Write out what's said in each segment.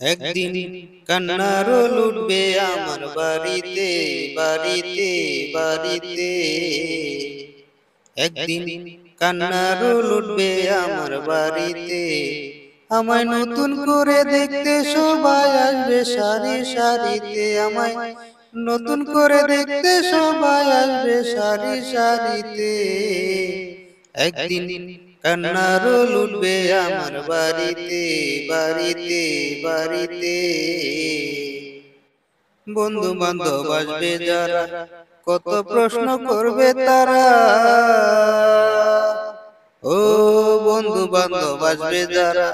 একদিন কান্নার রোল উঠবে আমার বাড়িতে বাড়িতে বাড়িতে। একদিন কান্নার রোল উঠবে আমার বাড়িতে। আমায় নতুন করে দেখতে সবাই আসবে সারি সারিতে। আমায় নতুন করে দেখতে সবাই আসবে সারি সারিতে। একদিন কান্নার রোল উঠবে আমার বাড়িতে বাড়িতে বাড়িতে। বন্ধু বান্ধব আসবে যারা, কত প্রশ্ন করবে তারা। ও বন্ধু বান্ধব আসবে যারা,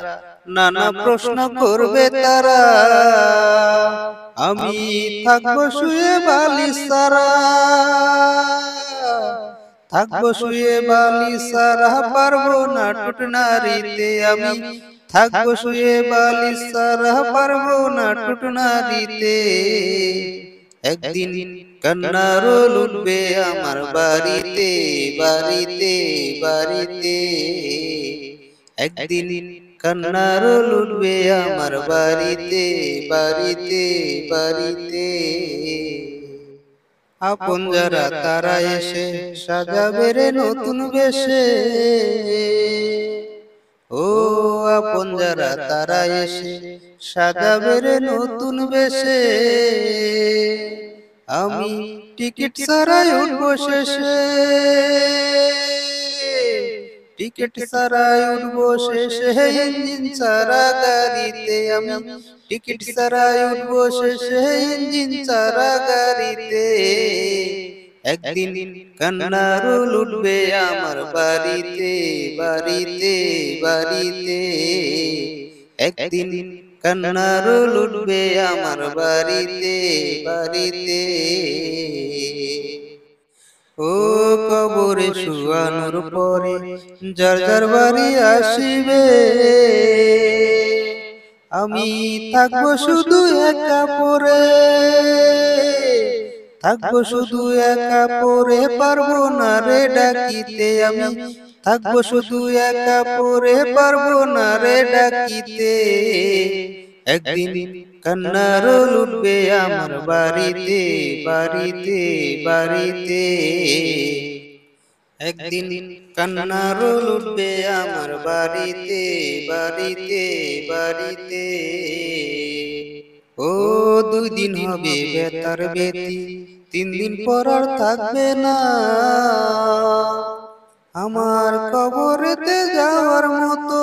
নানা প্রশ্ন করবে তারা। আমি থাকবো শুয়ে বালিশ ছাড়া, থাকবো শুয়ে বালিশ ছাড়া, পারবো না টুট নারীতে। আমি থাকবো শুয়ে বালিশ ছাড়া, পারবো না টুট নারীতে। একদিন কান্নার রোল উঠবে আমার বাড়িতে বাড়িতে বাড়িতে। একদিন কান্নার রোল উঠবে আমার বাড়িতে বাড়িতে বাড়িতে। আপন যারা তারা এসে সাজাবে রে নতুন বেশে। ও আপন যারা তারা এসে সাজাবে রে নতুন বেশে। আমি টিকিট ছাড়াই উঠবো শেষে, টিকিট ছাড়াই উঠবো শেষে, ইঞ্জিন ছাড়া গাড়িতে। আমি টিকিট ছাড়াই উঠবো শেষে, ইঞ্জিন ছাড়া গাড়িতে। একদিন কান্নার রোল উঠবে আমার বাড়িতে বাড়িতে বাড়িতে। একদিন কান্নার রোল উঠবে আমার বাড়িতে বাড়িতে। ও কবরে শুয়ানোর পরে যার যার বাড়ি আসিবে, আমি থাকবো শুধু একা পড়ে, থাকবো শুধু একা পড়ে, পারবো না রে ডাকিতে। আমি থাকবো শুধু একা পড়ে, পারবো না রে ডাকিতে। একদিন কান্নার রোল উঠবে আমার বাড়িতে বাড়িতে বাড়িতে। একদিন কান্নার রোল উঠবে আমার বাড়িতে বাড়িতে বাড়িতে। ও 2 দিন হবে বেতার বেতি, 3 দিন পর আর থাকবে না। আমার কবরেতে যাওয়ার মতো,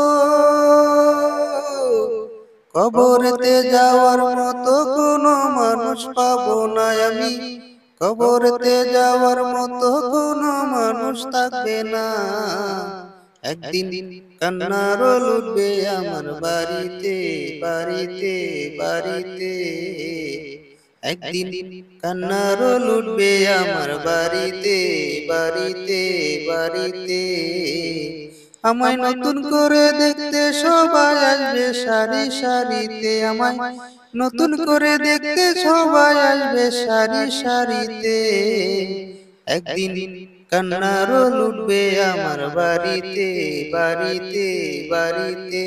কবরেতে যাওয়ার মতো কোনো মানুষ পাবো না আমি। কবরেতে যাওয়ার মতো কোনো মানুষ থাকবে না। একদিন কান্নার রোল উঠবে আমার বাড়িতে বাড়িতে বাড়িতে। একদিন কান্নার রোল উঠবে আমার বাড়িতে বাড়িতে বাড়িতে। আমায় নতুন করে দেখতে সবাই আসবে সারি সারিতে। আমায় নতুন করে দেখতে সবাই আসবে সারি সারিতে। একদিন কান্নার রোল উঠবে আমার বাড়িতে বাড়িতে বাড়িতে।